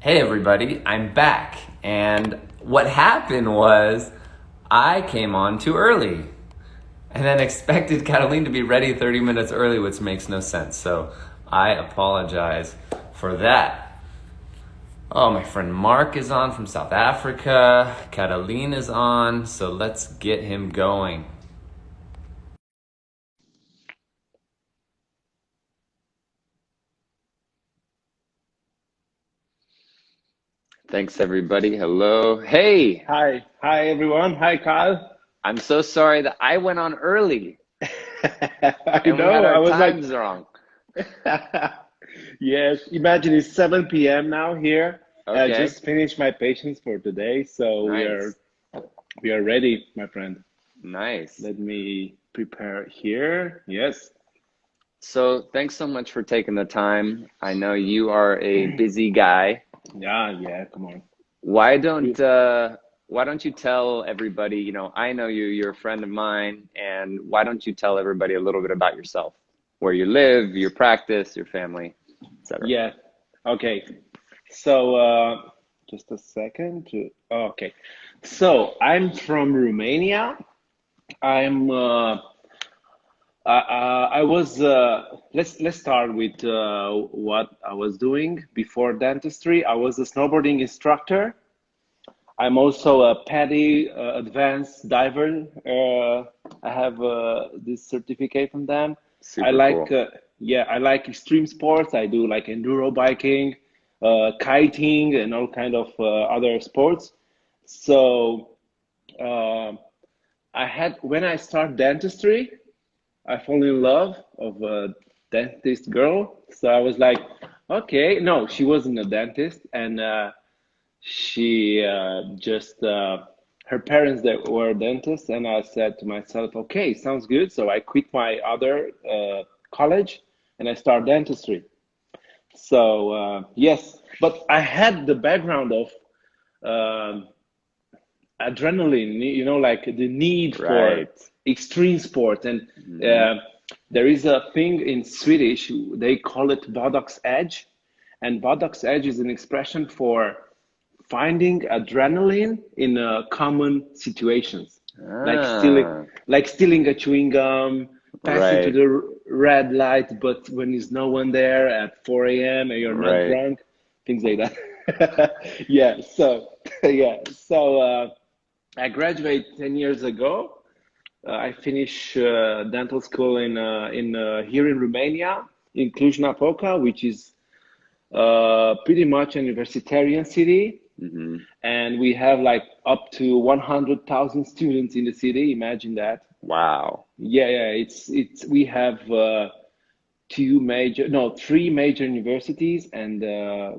Hey everybody, I'm back. And what happened was I came on too early and then expected Catalin to be ready 30 minutes early, which makes no sense. So I apologize for that. Oh, my friend Mark is on from South Africa. Catalin is on. So let's get him going. Thanks everybody. Hello. Hey, Hi everyone. Hi Kyle. I'm so sorry that I went on early I and we had know. our I was like, times wrong. yes. Imagine it's 7 p.m. now here. I Okay, just finished my patients for today, so we are nice. we are ready, my friend. Nice. Let me prepare here. Yes. So thanks so much for taking the time. I know you are a busy guy. Yeah, yeah. Come on. Why We- don't uh why don't you tell everybody, I know you, you're a friend of mine, and why don't you tell everybody a little bit about yourself? Where you live, your practice, your family, etc. Yeah. Okay. So, just a second. Okay. So I'm from Romania. I'm I was let's start with what I was doing before dentistry. I was a snowboarding instructor. I'm also a PADI advanced diver. I have this certificate from them. I Super like cool. yeah, I like extreme sports. I do like enduro biking, kiting, and all kind of other sports. So uh, I had when I start dentistry. I fall in love of a dentist girl. So I was like, okay, no, she wasn't a dentist, and she just her parents that were dentists, and I said to myself, okay, sounds good. So I quit my other college and I start dentistry. So yes, but I had the background of um adrenaline, like the need for Right. extreme sport. And Hmm. uh, there is a thing in Swedish, they call it buttocks edge. And buttocks edge is an expression for finding adrenaline in common situations, like stealing, Ah, a chewing gum, passing to right, the red light, but when there's no one there at 4 a.m. and you're not right. drunk, things like that. Yeah, so yeah, so I graduated 10 years ago. I finished dental school in here in Romania, in Cluj-Napoca, which is pretty much an universitarian city, Hmm. and we have like up to 100,000 students in the city. Imagine that. Wow. Yeah, yeah. It's we have three major universities, and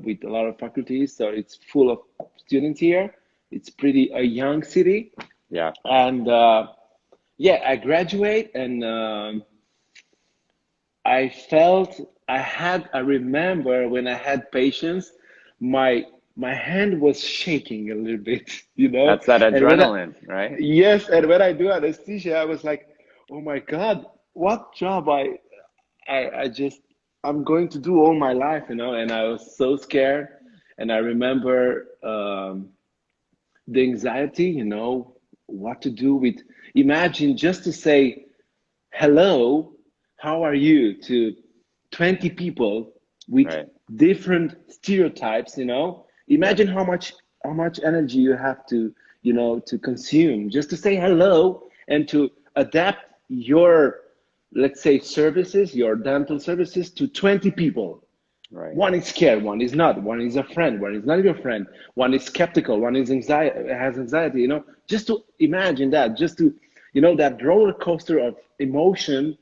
with a lot of faculties, so it's full of students here. It's pretty a young city, Yeah. and yeah, I graduate, and I felt I remember when I had patients, my my hand was shaking a little bit, That's that And when I adrenaline, right? yes, and when I do anesthesia, I was like, oh my God, what job I just I'm going to do all my life, and I was so scared. And I remember the anxiety, what to do with imagine just to say hello, how are you to 20 people with Right. different stereotypes, Yeah. imagine how much energy you have to to consume just to say hello and to adapt your, let's say, services, your dental services to 20 people. Right. One is scared, one is not, one is a friend, one is not your friend, one is skeptical, one is anxiety, has anxiety, just to imagine that, just to, that roller coaster of emotion,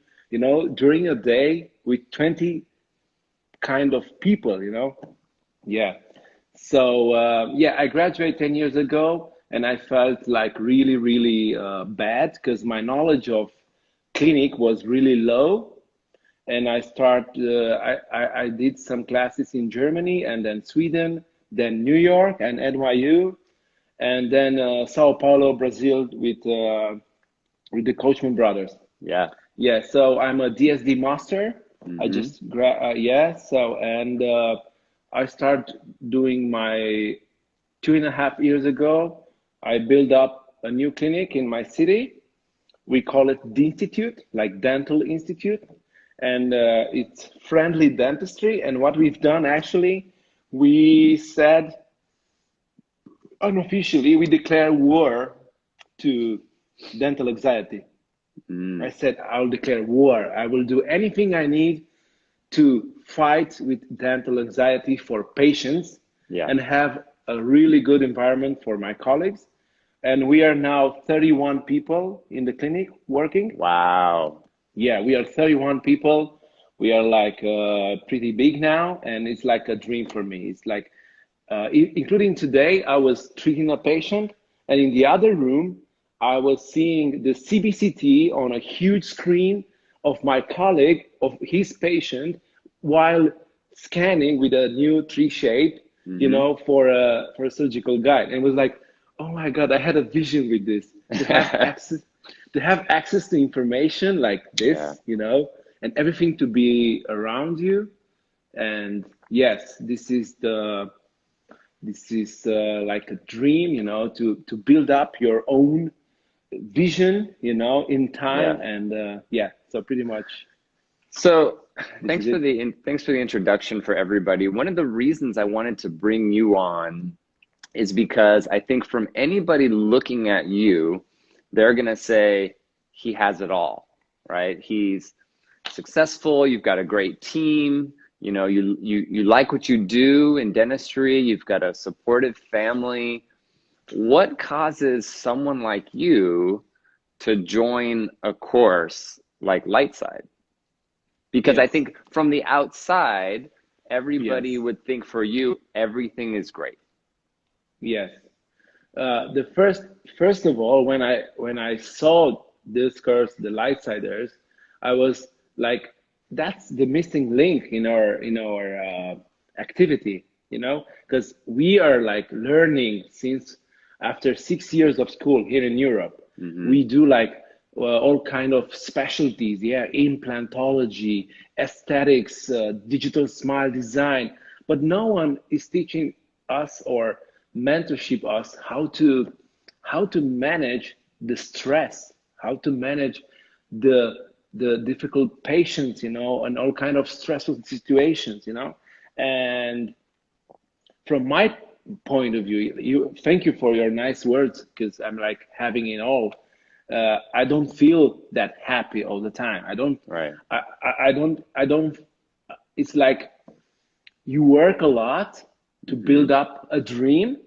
during a day with 20 kind of people, Yeah. So, yeah, I graduated 10 years ago, and I felt like really, really bad because my knowledge of clinic was really low. And I did some classes in Germany, and then Sweden, then New York and NYU, and then Sao Paulo, Brazil, with the Coachman brothers. Yeah. Yeah, so I'm a DSD master. I Hmm. just yeah. So and I started doing my 2.5 years ago. I built up a new clinic in my city. We call it the Institute, like Dental Institute, and it's friendly dentistry. And what we've done actually, we said unofficially, we declare war to dental anxiety. I said, I'll declare war. I will do anything I need to fight with dental anxiety for patients Yeah. and have a really good environment for my colleagues. And we are now 31 people in the clinic working. Wow. Yeah, we are 31 people. We are like pretty big now, and it's like a dream for me. It's like, including today, I was treating a patient, and in the other room, I was seeing the CBCT on a huge screen of my colleague, of his patient, while scanning with a new tree shape, for a surgical guide. And it was like, oh my God, I had a vision with this to have access to information like this, and everything to be around you. And yes, this is like a dream, to build up your own vision, in time. Yeah. And so pretty much. So thanks for the introduction for everybody. One of the reasons I wanted to bring you on is because I think from anybody looking at you, they're going to say he has it all, right? He's successful. You've got a great team. You like what you do in dentistry. You've got a supportive family. What causes someone like you to join a course like Lightside? Because I think from the outside, everybody would think for you, everything is great. Yes. The first of all, when I saw this course, the Lightsiders, I was like, that's the missing link in our activity, because we are like learning since after 6 years of school here in Europe. We do like all kind of specialties, implantology, aesthetics, digital smile design, but no one is teaching us or mentorship us how to manage the stress, how to manage the difficult patients, and all kind of stressful situations, and from my point of view, thank you for your nice words, because I'm like having it all. I don't feel that happy all the time. I don't. Right. I don't. It's like you work a lot to build up a dream,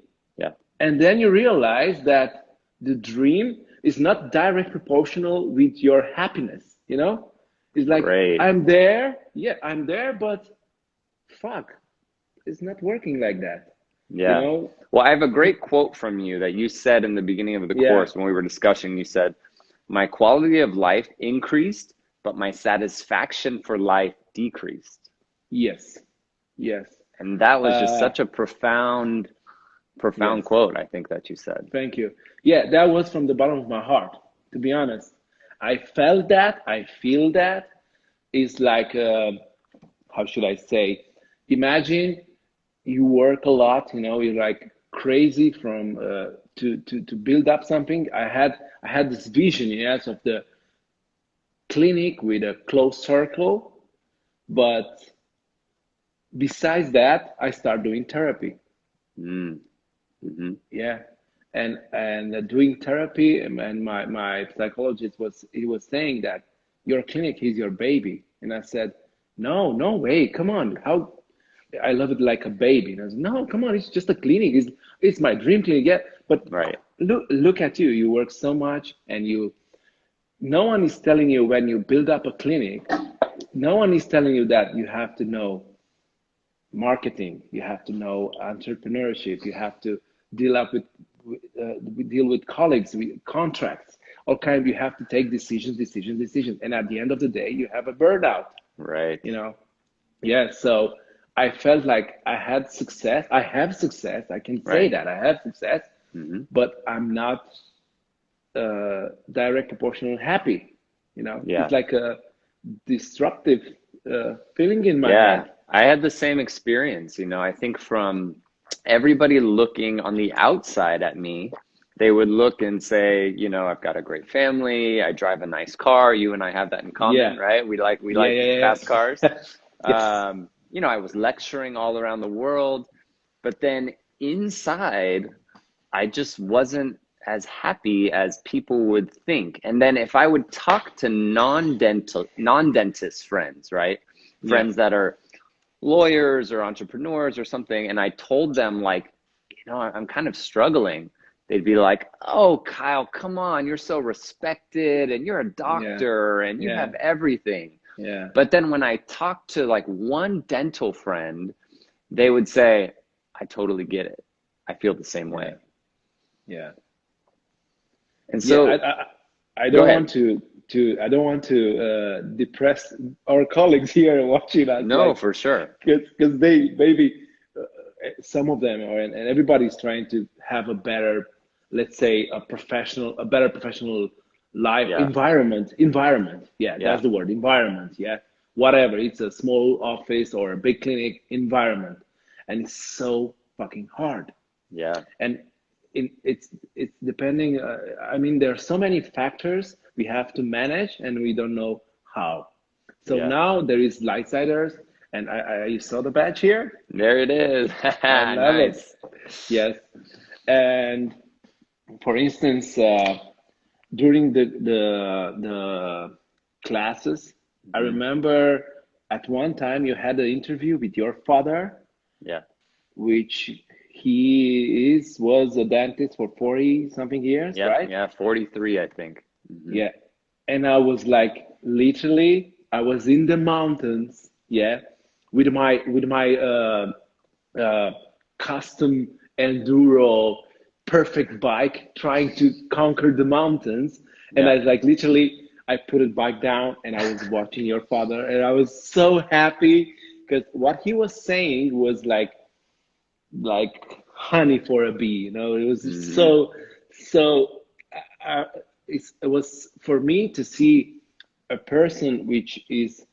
and then you realize that the dream is not direct proportional with your happiness. It's like I'm there, but fuck, it's not working like that. Yeah. Well, I have a great quote from you that you said in the beginning of the course when we were discussing. You said, "My quality of life increased, but my satisfaction for life decreased." Yes. And that was just such a profound quote, I think, that you said. Thank you. Yeah, that was from the bottom of my heart, to be honest. I felt that, I feel that. It's like, how should I say? Imagine you work a lot, you're like crazy from to build up something. I had this vision, yes, of the clinic with a closed circle, but besides that, I start doing therapy. Yeah, and doing therapy, and my psychologist was saying that your clinic is your baby, and I said, no way, come on, how I love it like a baby. And I was, no, come on, it's just a clinic. It's my dream clinic. Yeah, but look at you. You work so much, and no one is telling you when you build up a clinic. No one is telling you that you have to know marketing. You have to know entrepreneurship. You have to deal with colleagues, with contracts, all kinds. You have to take decisions, and at the end of the day, you have a burnout. Right. Yeah. So I felt like I had success. I have success. I can say that I have success, but I'm not direct proportional happy. It's like a disruptive feeling in my head. I had the same experience, you know. I think from everybody looking on the outside at me, they would look and say, you know, I've got a great family, I drive a nice car. You and I have that in common, Yeah, right? We yeah, like yeah, fast cars. yeah. Yes. You know, I was lecturing all around the world, but then inside, I just wasn't as happy as people would think. And then if I would talk to non-dentist friends, right? Yeah, Friends that are lawyers or entrepreneurs or something, and I told them like, you know, I'm kind of struggling, they'd be like, oh, Kyle, come on, you're so respected and you're a yeah, doctor and you yeah, have everything. yeah, But then when I talked to like one dental friend, they would say, I totally get it. I feel the same yeah, way. yeah. And Yeah, so I go don't want ahead. to I don't want to depress our colleagues here watching us, No, like, for sure. because they maybe some of them are, and everybody's trying to have a better, let's say, a better professional life Yeah. environment. Yeah, Yeah. that's the word, environment. Yeah, whatever. It's a small office or a big clinic environment, and it's so fucking hard. Yeah. And it's depending. I mean, there are so many factors we have to manage, and we don't know how. So Yeah. now there is Lightsiders, and I saw the badge here. There it is. I love it. Nice. Yes, and for instance, during the classes, I Hmm. remember at one time you had an interview with your father, Yeah. which he is was a dentist for 40 something years, Yep. right? Yeah. 43, I think. Hmm. Yeah. And I was like, literally, I was in the mountains, yeah, with my uh, custom enduro perfect bike trying to conquer the mountains. And Yeah. I like literally I put a bike down and I was watching your father and I was so happy because what he was saying was like honey for a bee, you know. It was just Hmm. so uh, it was for me to see a person which is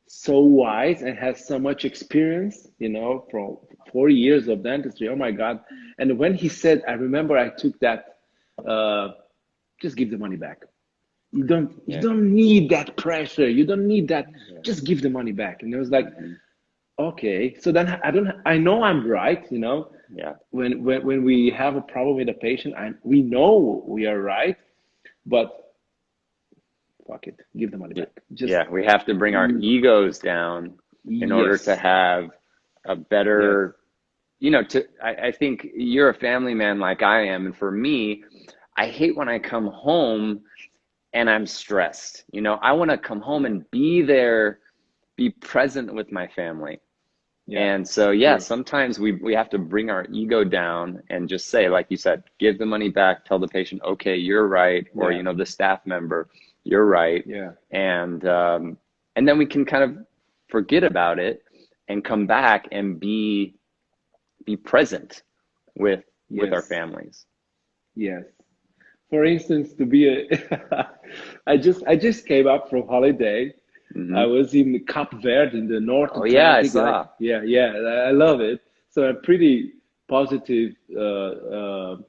so wise and has so much experience, you know, from 40 years of dentistry. Oh my God. And when he said, I remember I took that, uh, just give the money back. You Yeah. don't need that pressure. You don't need that. Yeah. Just give the money back. And it was like, Hmm. okay, so then I know I'm right, you know. Yeah. When we have a problem with a patient, we know we are right, but fuck it, give the money back. Just Yeah. We have to bring our egos down in order to yes, have a yes, better, you know, I think you're a family man like I am. And for me, I hate when I come home and I'm stressed. You know, I want to come home yeah, and be there, be present with my family. yeah, And so, yeah, true, sometimes we have to bring our ego down and just say, like you said, give the money back, tell the patient, okay, you're right, or yeah, you know, the staff member, you're right, yeah, and and then we can kind of forget about it and come back and be present with our yes, families. yes. For instance, to be a, I just came up from holiday. I Hmm. was in Cape Verde in the North Oh yeah, I Atlantic. Like, saw. yeah, yeah, I love it. So I'm pretty positive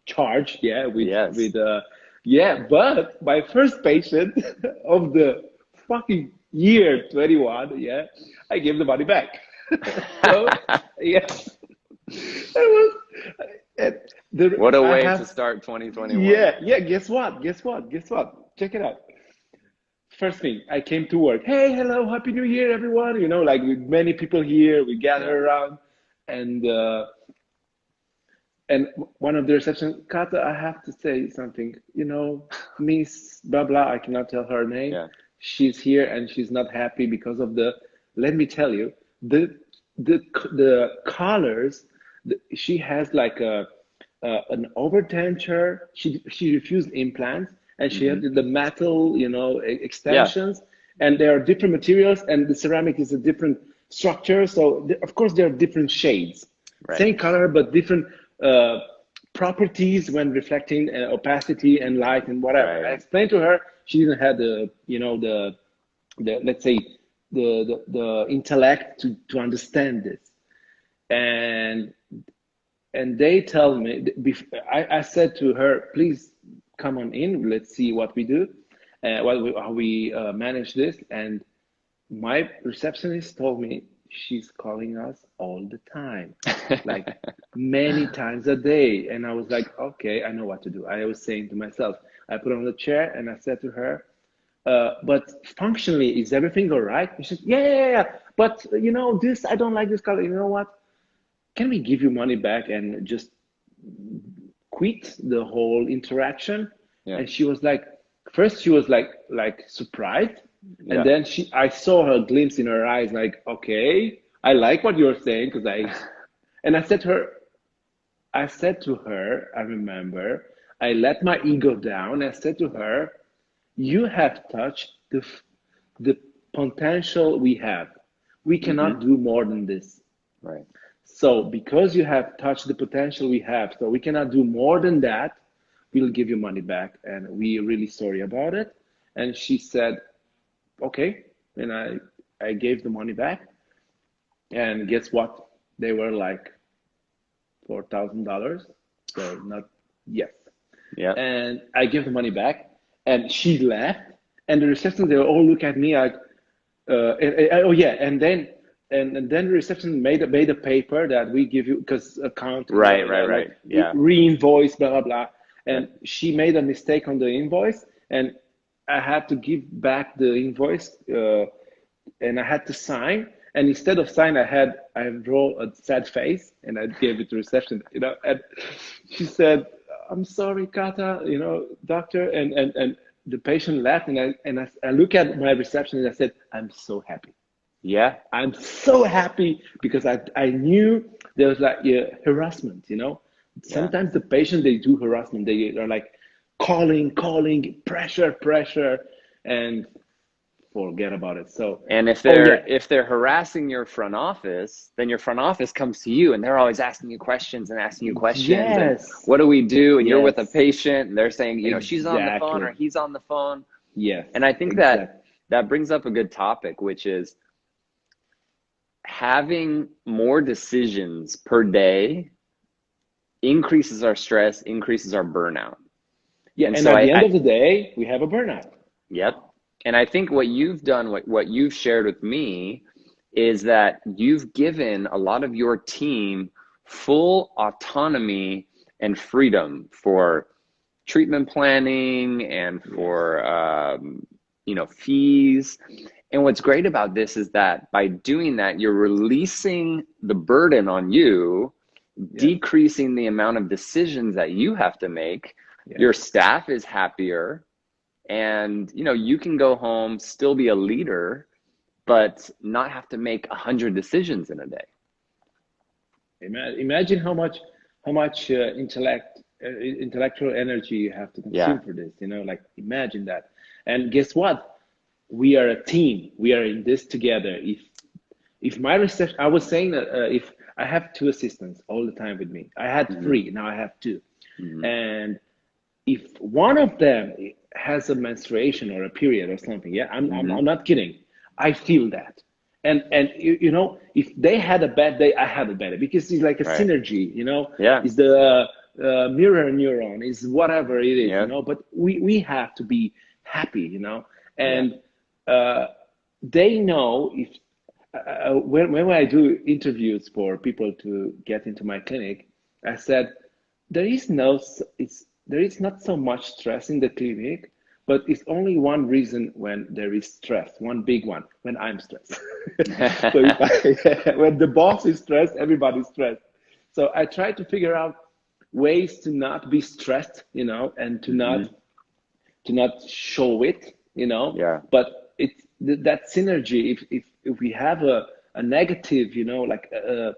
charged, yeah, Yes. yeah. But my first patient of the fucking year 21, yeah, I gave the money back. So yeah, it was. And What a I way to have, start 2021. yeah, yeah. Guess what? Guess what? Guess what? Check it out. First thing, I came to work. Hey, hello, happy New Year, everyone. You know, like with many people here, we Yeah. gather around, and and one of the reception, Kata, I have to say something. You know, Miss blah blah. I cannot tell her name. Yeah. She's here and she's not happy because of the. Let me tell you, the the colors. She has like a an overdenture. She refused implants, and she Hmm. had the metal, you know, Yeah. extensions, and there are different materials, and the ceramic is a different structure. So of course there are different shades, Right. same color but different uh, properties when reflecting opacity and light and whatever. I Right. explained to her. She didn't have the, you know, the let's say the intellect to understand this. And they tell me, I said to her, please come on in, let's see what we do, how we manage this. And my receptionist told me she's calling us all the time, like many times a day. And I was like, okay, I know what to do. I was saying to myself, I put her on the chair and I said to her, but functionally, is everything all right? She said, yeah. But you know, this, I don't like this color. You know what? Can we give you money back and just quit the whole interaction? Yeah. And she was like, first she was like surprised. Yeah. And then I saw her glimpse in her eyes, like, okay, I like what you're saying, and I said to her, I remember, I let my ego down. I said to her, you have touched the potential we have. We cannot do more than this. Right. So because you have touched the potential we have, so we cannot do more than that, we'll give you money back, and we're really sorry about it. And she said, okay. And I gave the money back, and guess what? They were like $4,000. So not, yes. Yeah. And I gave the money back, and she left, and the receptionist, they all look at me like, oh yeah. And then the reception made a paper that we give you, because account, Right. like, Yeah. re-invoice, blah blah blah. And she made a mistake on the invoice, and I had to give back the invoice, and I had to sign. And instead of sign, I draw a sad face, and I gave it to reception. And she said, "I'm sorry, Kata, doctor." And the patient left, and I look at my reception and I said, "I'm so happy." Yeah. I'm so happy, because I knew there was like harassment, Sometimes the patient, they do harassment. They are like calling, pressure, and forget about it. So, And if they're harassing your front office, then your front office comes to you and they're always asking you questions. yes. And what do we do? And you're with a patient and they're saying, she's on the phone or he's on the phone. Yes. And I think that brings up a good topic, which is having more decisions per day increases our stress, increases our burnout. Yeah, and so at the end of the day, we have a burnout. Yep. And I think what you've done, what you've shared with me, is that you've given a lot of your team full autonomy and freedom for treatment planning and for fees. And what's great about this is that by doing that, you're releasing the burden on you, decreasing the amount of decisions that you have to make. Your staff is happier, and you can go home, still be a leader, but not have to make 100 decisions in a day. Imagine how much intellectual energy you have to consume for this. Like, imagine that. And guess what? We are a team. We are in this together. If my reception, I was saying that if I have 2 assistants all the time with me, I had 3, now I have 2, and if one of them has a menstruation or a period or something, I'm not kidding. I feel that, and if they had a bad day, I have a bad day, because it's like a synergy. It's the mirror neuron, is whatever it is, But we have to be happy, and they know if when I do interviews for people to get into my clinic, I said there is not so much stress in the clinic, but it's only one reason when there is stress, one big one, when I'm stressed. So when the boss is stressed, everybody's stressed. So I try to figure out ways to not be stressed, and to not show it, But it's that synergy. If we have a negative, like a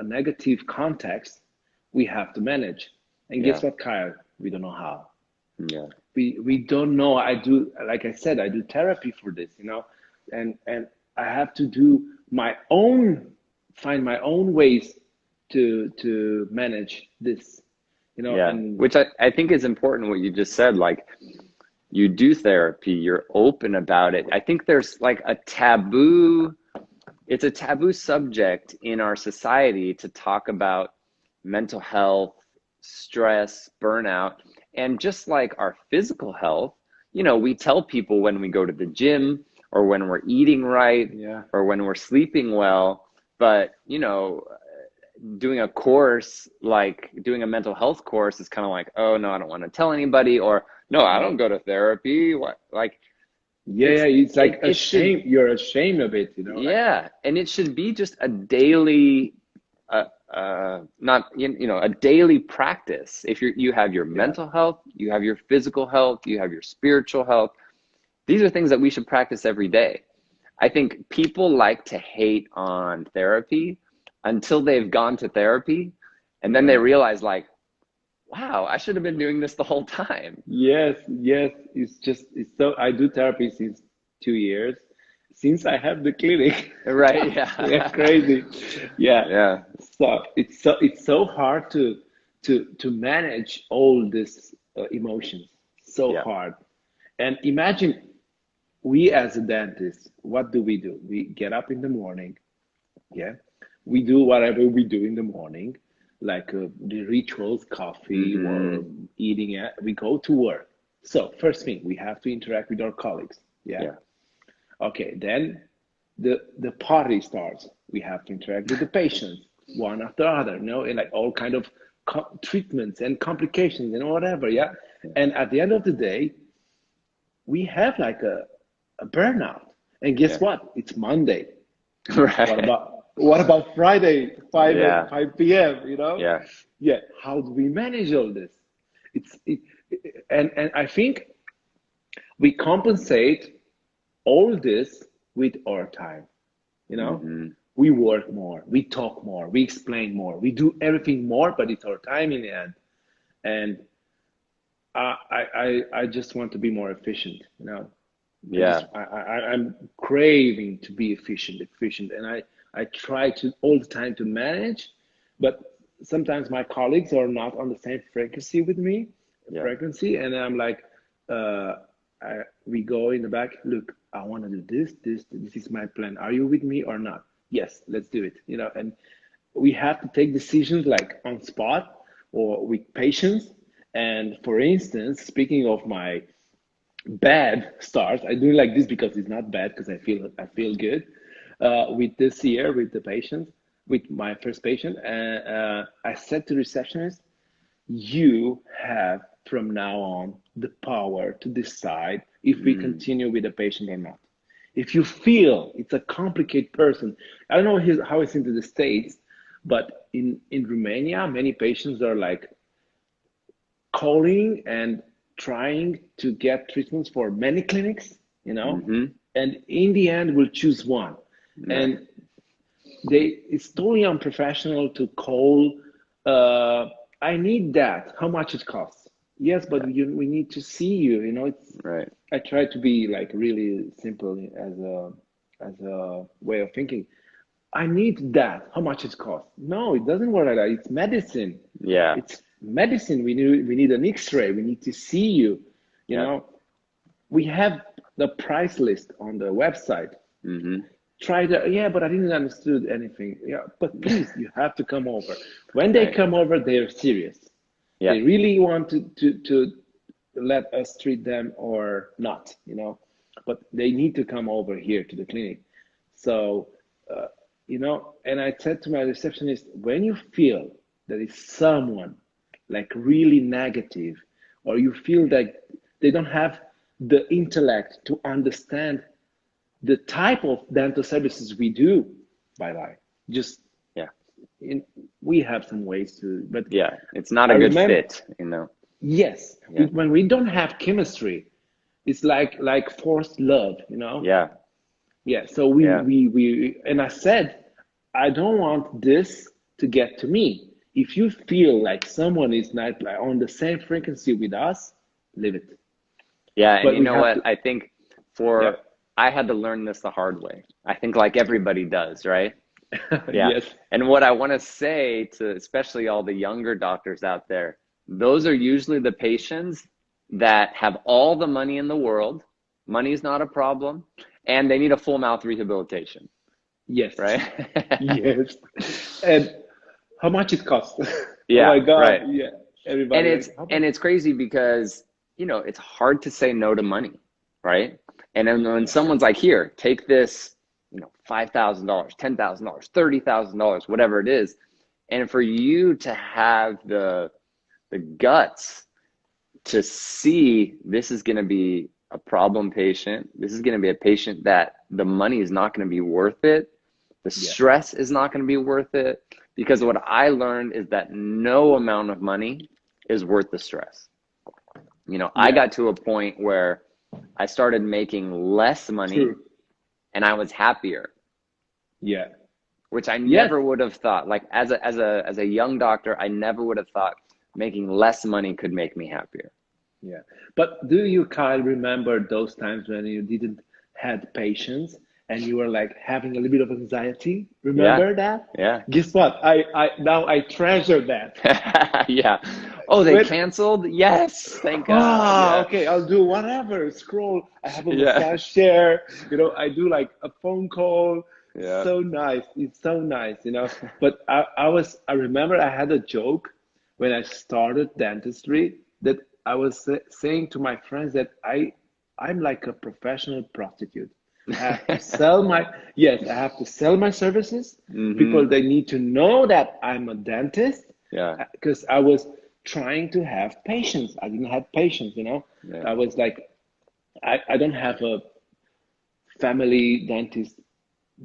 negative context, we have to manage. And guess what, Kyle? We don't know how. Yeah. We don't know. Like I said, I do therapy for this, and I have to find my own ways to manage this, And which I think is important what you just said. Like, you do therapy, you're open about it. I think there's like a taboo, it's a taboo subject in our society to talk about mental health, stress, burnout, and just like our physical health, you know, we tell people when we go to the gym or when we're eating right Yeah. or when we're sleeping well, but you know, doing a course, like doing a mental health course is kind of like, oh no, I don't want to tell anybody, or no, I don't go to therapy. What, like, Yeah, it's like it should, ashamed. You're ashamed of it, like. yeah, and it should be just a daily, not you know, a daily practice. If you have your Yeah. mental health, you have your physical health, you have your spiritual health. These are things that we should practice every day. I think people like to hate on therapy until they've gone to therapy, and then they Yeah. realize like, wow, I should have been doing this the whole time. Yes, yes. It's so I do therapy since 2 years, since I have the clinic. Right? Yeah, Yeah. crazy. Yeah. Yeah. So it's so hard to manage all this emotions. So Yeah. hard. And imagine we as a dentist, what do? We get up in the morning. Yeah. We do whatever we do in the morning, like the rituals, coffee or Hmm. eating it. We go to work. So first thing, we have to interact with our colleagues. Yeah. Yeah. Okay. Then the party starts. We have to interact with the patients one after other, and like all kind of treatments and complications and whatever. Yeah. And at the end of the day, we have like a burnout. And guess Yeah. what? It's Monday. What Right. about what about Friday, 5 Yeah. 5 p.m., Yeah. Yeah, how do we manage all this? It's it, and I think we compensate all this with our time, you know? Hmm. We work more, we talk more, we explain more, we do everything more, but it's our time in the end. And I just want to be more efficient. Yeah. I'm craving to be efficient, and I try to all the time to manage, but sometimes my colleagues are not on the same Yeah. frequency, and I'm like, uh, we go in the back. Look, I want to do this is my plan. Are you with me or not? Yes, let's do it. And we have to take decisions like on spot or with patience. And for instance, speaking of my bad starts. I do like this because it's not bad because I feel good with this year with the patients with my first patient. And I said to the receptionist, "You have from now on the power to decide if we Mm. continue with the patient or not. If you feel it's a complicated person, I don't know how it's into the States, but in Romania, many patients are like calling and trying to get treatments for many clinics, Hmm. and in the end we'll choose one. Yeah. And it's totally unprofessional to call, I need that. How much it costs? Yes, but Yeah. we need to see you. Right. I try to be like really simple as a way of thinking. I need that. How much it costs? No, it doesn't work like that. It's medicine. Yeah. It's medicine. We need an X-ray. We need to see you. You Yeah. know, we have the price list on the website. Hmm. Try to, yeah, but I didn't understood anything. Yeah, but please, you have to come over. When they Right. come over, they're serious. Yeah. They really want to let us treat them or not. But they need to come over here to the clinic. So, and I said to my receptionist, when you feel that is someone like really negative, or you feel that they don't have the intellect to understand the type of dental services we do, by the way, just Yeah. in, we have some ways to, but Yeah. It's not I a good remember, fit, you know? yes, Yeah. when we don't have chemistry, it's like forced love. Yeah. Yeah, so Yeah. and I said, I don't want this to get to me. If you feel like someone is not like on the same frequency with us, leave it. Yeah. And But you we know have what? to, I think yeah. I had to learn this the hard way. I think like everybody does, right? Yeah. Yes, And what I want to say to especially all the younger doctors out there, those are usually the patients that have all the money in the world. Money is not a problem, and they need a full mouth rehabilitation, Yes. right? Yes. And how much it costs? Oh Yeah, my God. right. Yeah. And Everybody like, how much? it's crazy because, you know, it's hard to say no to money, right? And then when Yeah. someone's like, here, take this, you know, $5,000, $10,000, $30,000, whatever it is, and for you to have the guts to see this is going to be a problem patient, this is going to be a patient that the money is not going to be worth it, the Yeah. stress is not going to be worth it, because what I learned is that no amount of money is worth the stress. You know, I Yeah. got to a point where I started making less money True. and I was happier, Yeah. which I Yes. never would have thought. Like as a young doctor, I never would have thought making less money could make me happier. Yeah. But do you, Kyle, remember those times when you didn't had patience and you were like having a little bit of anxiety? Yeah, Remember that? yeah. Guess what? I now I treasure that. Yeah. Oh, they When, canceled? Yes, thank God. ah, Yeah. okay, I'll do whatever. Scroll. I have a Yeah. massage chair. I do like a phone call. Yeah. So nice. It's so nice. But I remember I had a joke when I started dentistry that I was saying to my friends that I'm like a professional prostitute. I have to sell my, yes, I have to sell my services. Mm-hmm. People, they need to know that I'm a dentist Yeah. because I was trying to have patience. I didn't have patience. Yeah. I was like, I don't have a family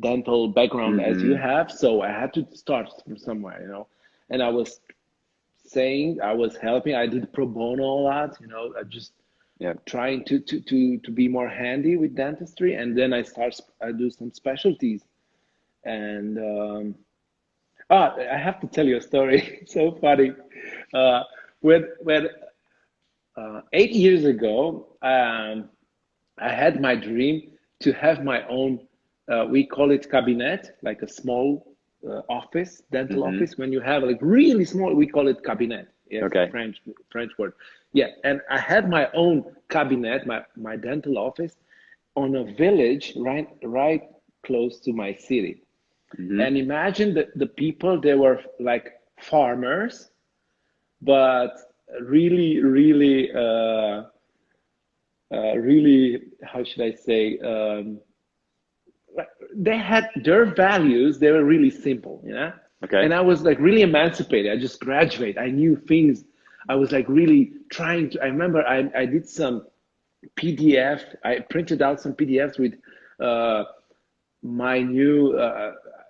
dental background as you Mm-hmm. have, so I had to start from somewhere. And I was saying, I was helping. I did pro bono a lot. I just Yeah. trying to be more handy with dentistry, and then I do some specialties. And I have to tell you a story. It's so funny. When 8 years ago, I had my dream to have my own, we call it cabinet, like a small office, dental Mm-hmm. office. When you have like really small, we call it cabinet. Yes, Okay. French word. Yeah, and I had my own cabinet, my dental office, on a village right close to my city. Mm-hmm. And imagine the people, they were like farmers, but really, really, really, how should I say? They had their values. They were really simple. Okay. And I was like really emancipated. I just graduated. I knew things. I was like really trying to. I remember I did some PDF. I printed out some PDFs with uh, my new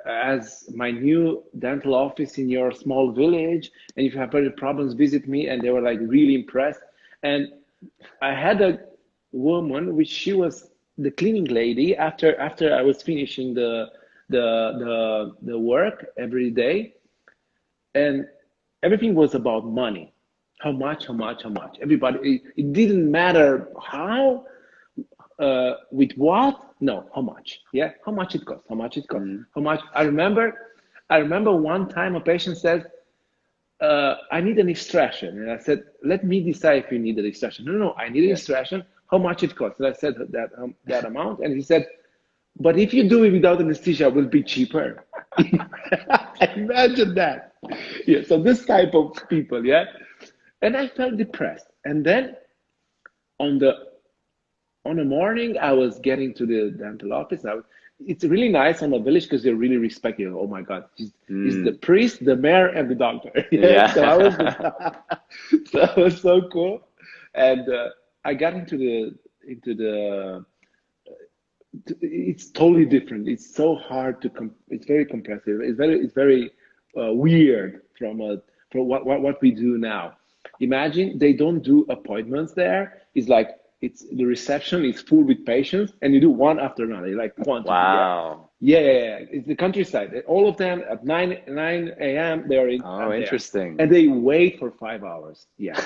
as my new dental office in your small village, and if you have any problems, visit me. And they were like really impressed. And I had a woman, which she was the cleaning lady after I was finishing the work every day, and everything was about money. How much? How much? How much? Everybody. It didn't matter how, with what? No, how much? Yeah, how much it costs? How much it costs? Mm-hmm. How much? I remember one time a patient said, I need an extraction. And I said, let me decide if you need an extraction. No, no, I need an Yeah. extraction. How much it costs? And I said that amount. And he said, but if you do it without anesthesia, it will be cheaper. Imagine that. Yeah, so this type of people, yeah. And I felt depressed. And then on the on a morning, I was getting to the dental office. It's really nice on the village because they really respect you. Oh my God, he's the Mm. priest, the mayor, and the doctor. Yeah, so Yeah. so it was so cool. And I got into the. It's totally different. It's so hard it's very compressive. It's very weird from what we do now. Imagine they don't do appointments there. It's like it's the reception is full with patients, and you do one after another, like quantity. Yeah, Wow. yeah, yeah, yeah. It's the countryside. All of them at 9 a.m. they're Oh, there, interesting. and they wait for 5 hours. Yeah,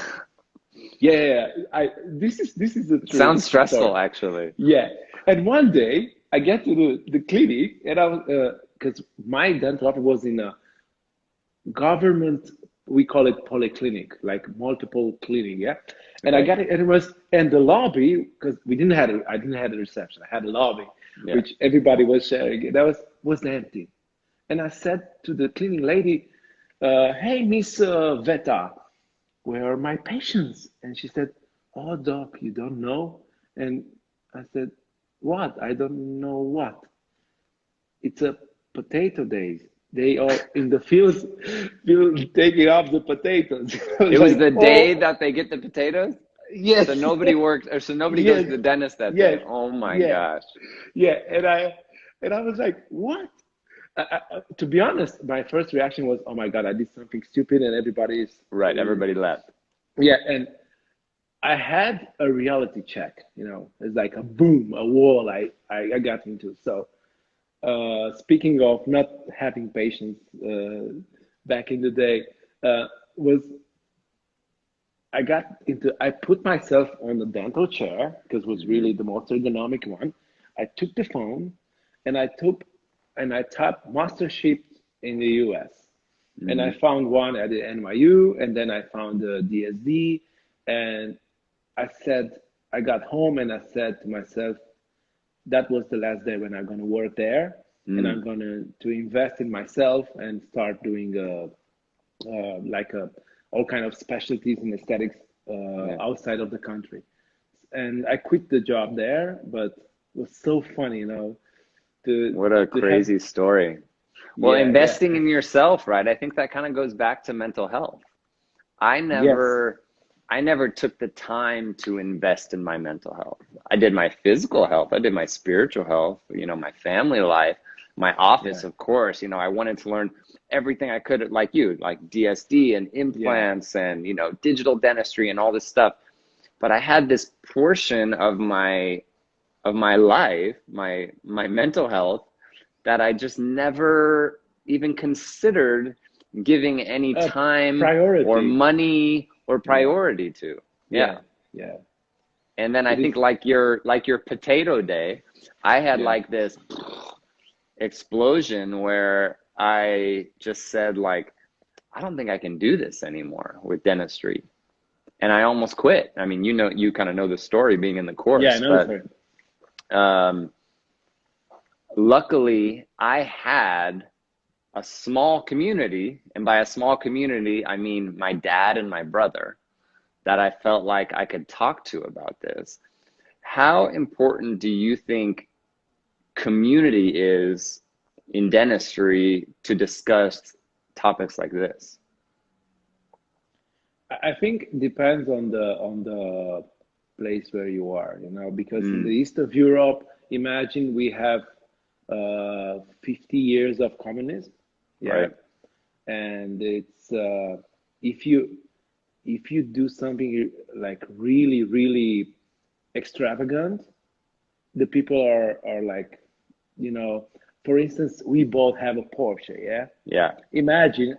yeah, yeah, yeah. This is the It true sounds stressful, story. actually. Yeah. And one day I get to the clinic, and I was because my dental office was in a government we call it polyclinic, like multiple clinic, yeah. And I Okay. got it, and it was in the lobby because I didn't have a reception. I had a lobby, Yeah. which everybody was sharing. That was empty. And I said to the cleaning lady, "Hey, Miss Veta, where are my patients?" And she said, "Oh, doc, you don't know?" And I said, "What? I don't know what." It's a potato days. They are in the field taking up the potatoes. I It was was like, the day oh, that they get the potatoes? So yes, nobody worked, or so nobody goes to yes, the dentist that day. yes, Oh my yeah, gosh. yeah. And I was like, what? To be honest, my first reaction was, oh my God, I did something stupid, and everybody Right, is everybody left. yeah. And I had a reality check. It's like a boom, a wall I got into. So. Speaking of not having patience, back in the day, was I put myself on the dental chair because it was Hmm. really the most ergonomic one. I took the phone and I typed mastership in the US. And I Hmm. found one at the NYU, and then I found the DSD. And I said, I got home and I said to myself, that was the last day when I'm going to work there, and I'm Mm. going to invest in myself and start doing like all kind of specialties in aesthetics Yeah. outside of the country. And I quit the job there, but it was so funny, to What a to have. crazy story. Well, Yeah, yeah, investing in yourself, right? I think that kind of goes back to mental health. I yes, never I never took the time to invest in my mental health. I did my physical health, I did my spiritual health, my family life, my yeah, office, of course. I wanted to learn everything I could, like you, like DSD and yeah, implants and, digital dentistry and all this stuff. But I had this portion of my life, my mental health, that I just never even considered giving any uh, time or priority. money or Yeah, priority to. yeah, Yeah. yeah. And then I It think is. like your potato day, I had Yeah. like this explosion where I just said like, I don't think I can do this anymore with dentistry. And I almost quit. I mean, you kind of know the story being in the Yeah, I course, know, but sir. um, luckily I had a small community, and by a small community, I mean my dad and my brother, that I felt like I could talk to about this. How important do you think community is in dentistry to discuss topics like this? I think it depends on the place where you are, because in the Mm, east of Europe, imagine we have 50 years of communism, yeah, right. and it's if you if you do something like really really extravagant, the people are like, you know, for instance, we both have a Porsche, yeah. Yeah. Imagine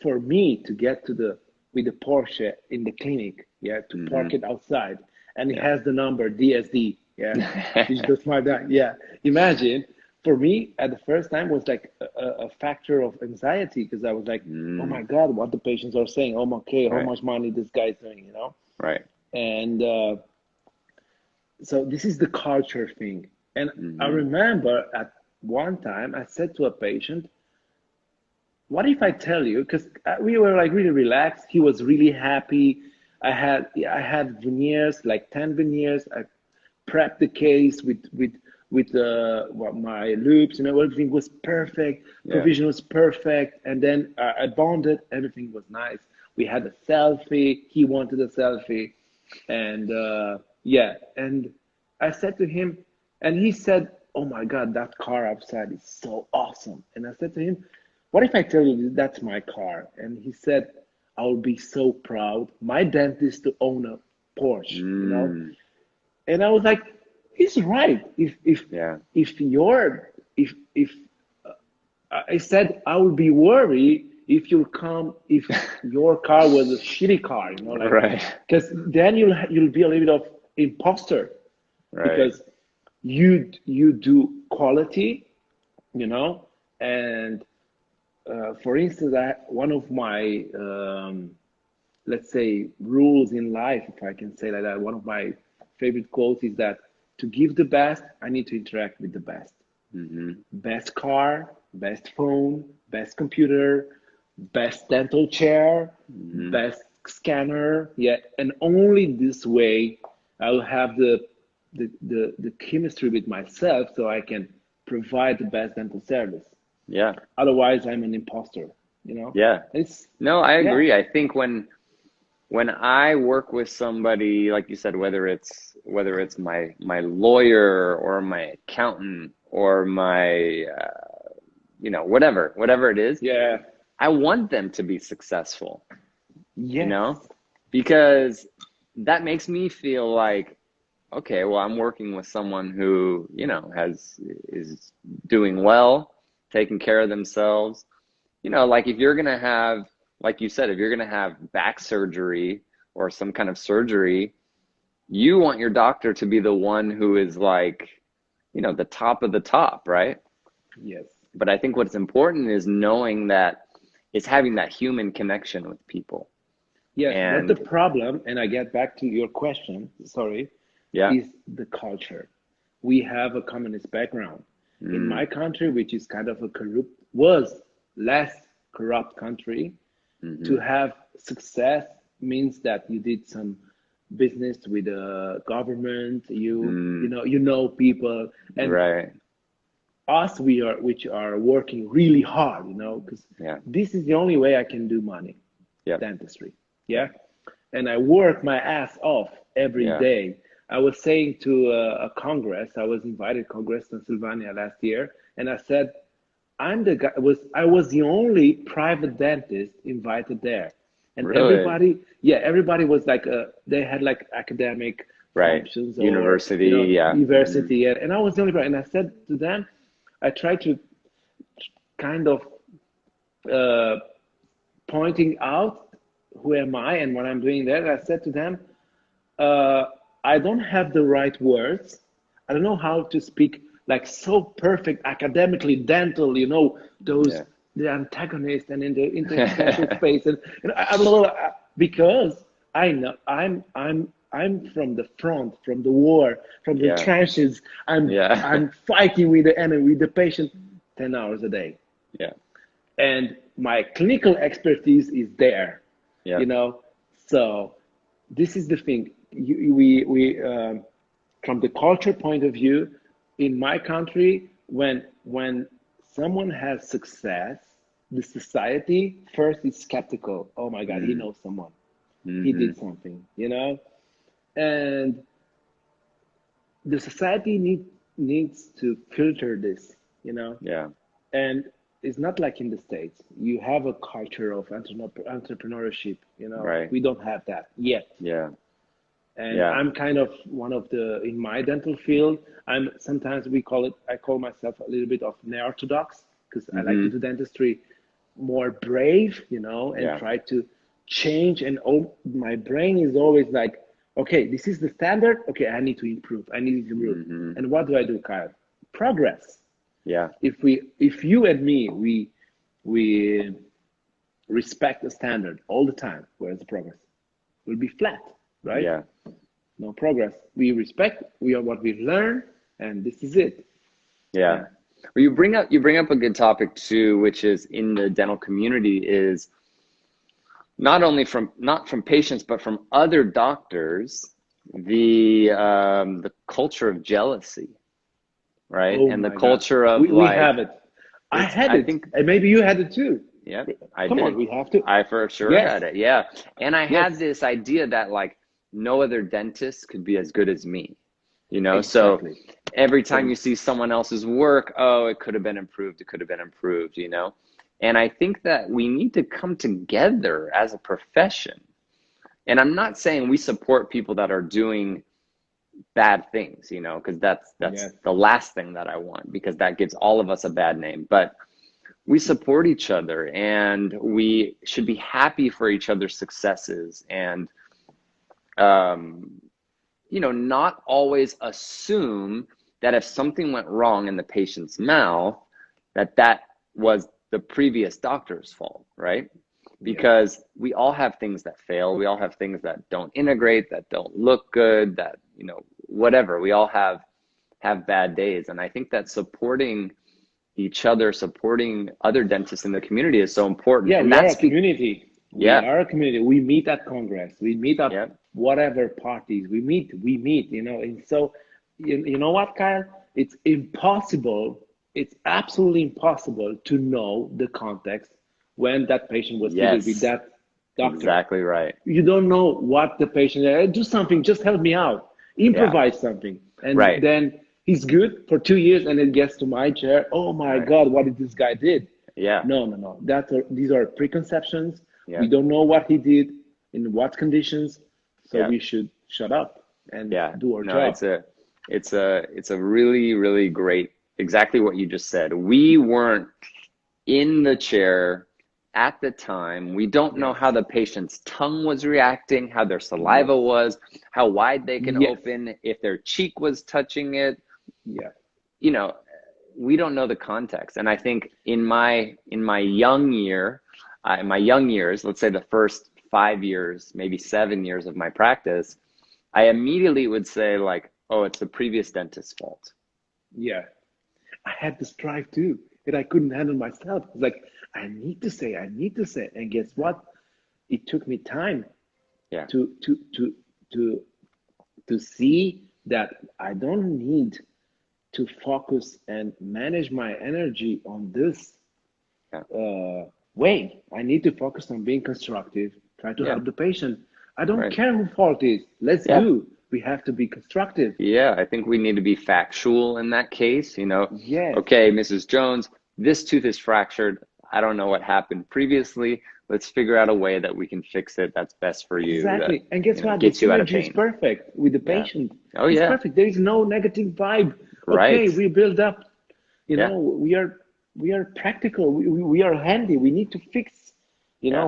for me to get to the with the Porsche in the clinic, yeah, to park Hmm. it outside, and it Yeah. has the number DSD, yeah, digital smart dye, yeah. Imagine for me at the first time was like a factor of anxiety because I was like, oh my Mm, God, what the patients are saying, oh my okay, how right. much money this guy's doing. Right. And so this is the culture thing. And I Hmm. remember at one time I said to a patient, what if I tell you? Because we were like really relaxed. He was really happy. I had veneers, like 10 veneers. I prepped the case with my loops. Everything was perfect. Yeah. Provision was perfect, and then I bonded. Everything was nice. We had a selfie. He wanted a selfie, and yeah. And I said to him, and he said, "Oh my God, that car outside is so awesome." And I said to him, what if I tell you that's my car? And he said, I will be so proud. My dentist to own a Porsche. Mm, And I was like, he's right. yeah. If I said I would be worried if you come if your car was a shitty car, like Right. because then you'll be a little bit of imposter Right. because you do quality, you know, and for instance, one of my let's say rules in life, if I can say like that, one of my favorite quotes is that to give the best, I need to interact with the best. Best car, best phone, best computer, best dental chair, best scanner. Yeah, and only this way I'll have the chemistry with myself so I can provide the best dental service. Yeah. Otherwise, I'm an imposter, you know? Yeah. It's, No, I yeah, agree. I think when I work with somebody, like you said, whether it's my lawyer or my accountant or my whatever it is, yeah, I want them to be successful, yes, because that makes me feel like, okay, well, I'm working with someone who, is doing well, taking care of themselves. Like if you're gonna have, like you said, if you're gonna have back surgery or some kind of surgery, you want your doctor to be the one who is like, the top of the top, right? yes. But I think what's important is knowing that it's having that human connection with people. Yes, but the And problem, and I get back to your question, sorry, yeah. is the culture. We have a communist background. In Mm, my country, which is kind of a corrupt, was less corrupt country, to mm-hmm. have success means that you did some business with the government, you know people, and Right. us which are working really hard, because Yeah. this is the only way I can do money, Yep. dentistry. Yep. Yeah. And I work my ass off every Yeah. day. I was saying to a congress, I was invited to Congress Pennsylvania last year, and I said, I was the only private dentist invited there. And Really? everybody was like, they had like academic Right. functions or, University. Yeah. Mm-hmm. university. And I was the only one. And I said to them, I tried to kind of uh, pointing out who am I and what I'm doing there. I said to them, uh, I don't have the right words. I don't know how to speak like so perfect academically dental, those Yeah. the antagonist and in the interfacial space and because I know I'm from the front, from the war, from the Yeah. trenches. Yeah. I'm fighting with the enemy, with the patient, 10 hours a day, Yeah. and my clinical expertise is there, Yeah. you know. So this is the thing. We from the culture point of view, in my country, when someone has success, the society first is skeptical. Oh my God, he Mm. knows someone. He Mm-hmm. did something, and the society needs to filter this, Yeah. and it's not like in the States. You have a culture of entrepreneurship. Right. We don't have that yet. Yeah. And Yeah. I'm kind of one of in my dental field, sometimes I call myself a little bit of unorthodox because I like to Mm-hmm. do dentistry more brave, and Yeah. try to change. And my brain is always like, okay, this is the standard. Okay, I need to improve. I need to improve. Mm-hmm. And what do, Kyle? Progress. Yeah. If you and me, we respect the standard all the time, where's the progress? Will be flat, right? Yeah. No progress. We respect, we are what we learn, and this is it. Yeah. Yeah. Well, you bring up a good topic too, which is in the dental community is not from patients, but from other doctors, the culture of jealousy, right? Oh And the my God. culture of We like, have it. I had I it, think, and maybe you had it too. yeah, I Come did. on, we have to. I for sure Yes, had it. Yeah. And I had yes, this idea that like no other dentist could be as good as me, So exactly. every time And you see someone else's work, oh, it could have been improved. It could have been improved, And I think that we need to come together as a profession. And I'm not saying we support people that are doing bad things, because that's yes, the last thing that I want, because that gives all of us a bad name. But we support each other and we should be happy for each other's successes and um, not always assume that if something went wrong in the patient's mouth, that was the previous doctor's fault, right? Yeah. Because we all have things that fail. We all have things that don't integrate, that don't look good, that, you know, whatever. We all have bad days. And I think that supporting each other, supporting other dentists in the community is so important. Yeah, And we are a that's community. We yeah, are a community. We meet at Congress. We meet at yeah, whatever parties. We meet, you know. And so, you know what, Kyle? It's impossible. It's absolutely impossible to know the context when that patient was treated with yes, that doctor. exactly right. You don't know what the patient, do something, just help me out. Yeah, Improvise something. And right, then he's good for 2 years and it gets to my chair. Oh my right. God, what did this guy did? Yeah, No, no, no. These are preconceptions. yeah, We don't know what he did, in what conditions, so yeah, we should shut up and yeah. do our No, job. it's a really, really great, exactly what you just said. We weren't in the chair at the time. We don't know Yes. how the patient's tongue was reacting, how their Yes. saliva was, how wide they can Yes. open, if their cheek was touching it. Yeah. You know, we don't know the context. And I think in my young years, let's say the first 5 years, maybe 7 years of my practice, I immediately would say like, oh, it's the previous dentist's fault. Yeah. I had this drive too, that I couldn't handle myself. It's like, I need to say. And guess what? It took me time Yeah, to see that I don't need to focus and manage my energy on this yeah, way. I need to focus on being constructive, try to yeah, help the patient. I don't right. care who fault is. Let's Yeah. do. We have to be constructive. Yeah, I think we need to be factual in that case. You know, Yes, okay, Mrs. Jones, this tooth is fractured. I don't know what happened previously. Let's figure out a way that we can fix it that's best for you, that, exactly. And guess you know, what? The gets you out of synergy is pain. perfect with the Yeah. patient. Oh, It's yeah. perfect. There is no negative vibe. Right. Okay, we build up. You Yeah. know, we are practical. We are handy. We need to fix. You Yeah. know,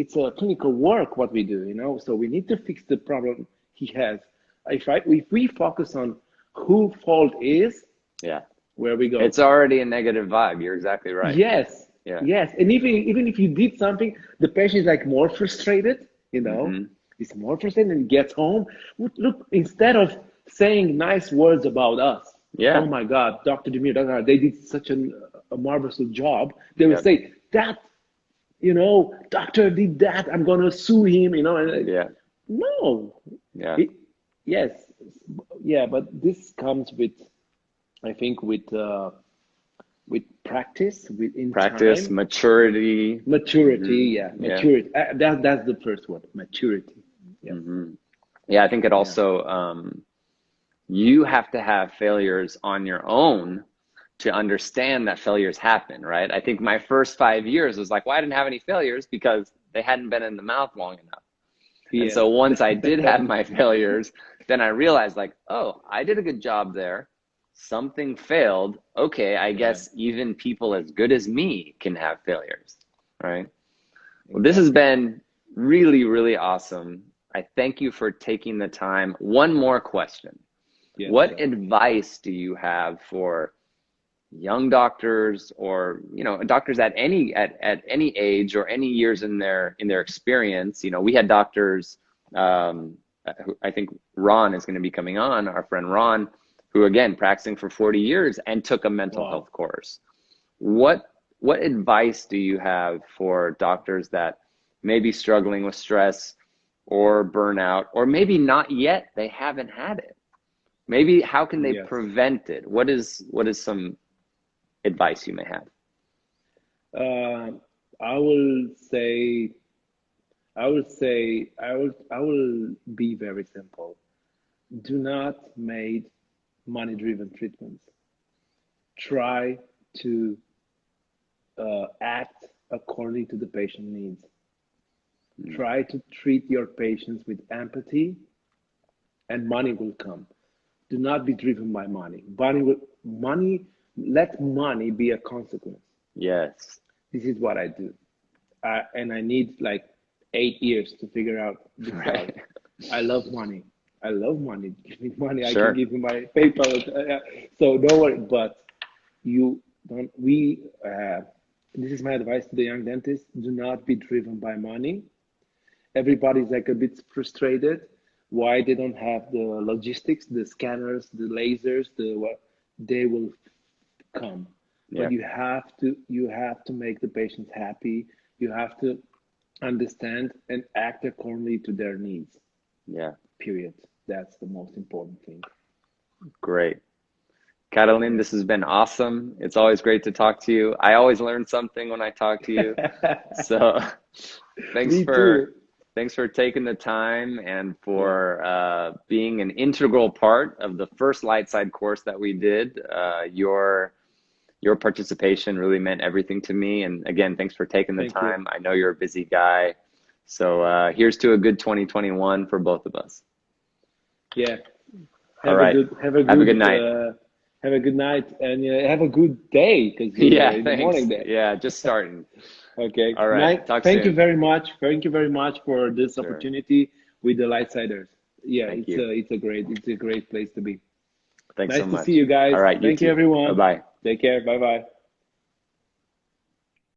it's a clinical work what we do. You know, so we need to fix the problem he has. If we focus on who fault is, Yeah. where we go. It's already a negative vibe. You're exactly right. Yes, Yeah. yes. And even if you did something, the patient is like more frustrated, you know, Mm-hmm. he's more frustrated and gets home. Look, instead of saying nice words about us, Yeah. oh my God, Dr. Dimir, they did such a marvelous job. They would Yep. say that, you know, doctor did that. I'm gonna sue him, you know. And Yeah. no, Yeah. it, yes, yeah. But this comes with, I think, with practice, with in Practice, time, maturity. maturity. Mm-hmm. Yeah, Yeah. maturity. That's the first word, maturity. Yeah, Mm-hmm. Yeah. I think it yeah, also, you have to have failures on your own to understand that failures happen, right? I think my first 5 years was like, well, I didn't have any failures because they hadn't been in the mouth long enough. And yeah. so once I did have my failures, then I realized like, oh, I did a good job there. Something failed. Okay, I Yeah, guess even people as good as me can have failures, right? Well, this has exactly. been really, really awesome. I thank you for taking the time. One more question. Yes, What sir. advice do you have for young doctors, or, you know, doctors at any age or any years in their experience? You know, we had doctors, I think Ron is going to be coming on, our friend Ron, who again practicing for 40 years and took a mental Wow. health course. What advice do you have for doctors that may be struggling with stress or burnout, or maybe not yet, they haven't had it? Maybe how can they Yes. prevent it? What is some advice you may have? I will say, I will be very simple. Do not make money-driven treatments. Try to act according to the patient needs. Try to treat your patients with empathy, and money will come. Do not be driven by money. Let money be a consequence. Yes. This is what I do. And I need like 8 years to figure out this out. Right. I love money. I love money. Give me money. I can Sure. give you my PayPal. So don't worry. But you don't. this is my advice to the young dentists: do not be driven by money. Everybody's like a bit frustrated why they don't have the logistics, the scanners, the lasers, the what. They will come, Yeah. but you have to make the patients happy. You have to understand and act accordingly to their needs. Yeah. Period. That's the most important thing. Great. Catalin, this has been awesome. It's always great to talk to you. I always learn something when I talk to you. So thanks Me for too. thanks for taking the time and for being an integral part of the first light side course that we did. Your participation really meant everything to me. And again, thanks for taking the Thank you. time. I know you're a busy guy. So here's to a good 2021 for both of us. Yeah. All right. Have a good night. Have a good night, and have a good day because Yeah, in the thanks. morning there. Yeah, just starting. Okay. All right. Talk Thank you soon. very much. Thank you very much for this Sure. opportunity with the Lightsiders. Yeah, Thank it's you. a great place to be. Thanks Nice so to much. see you guys. All right, you Thank you, too. everyone. Bye-bye. Take care. Bye bye.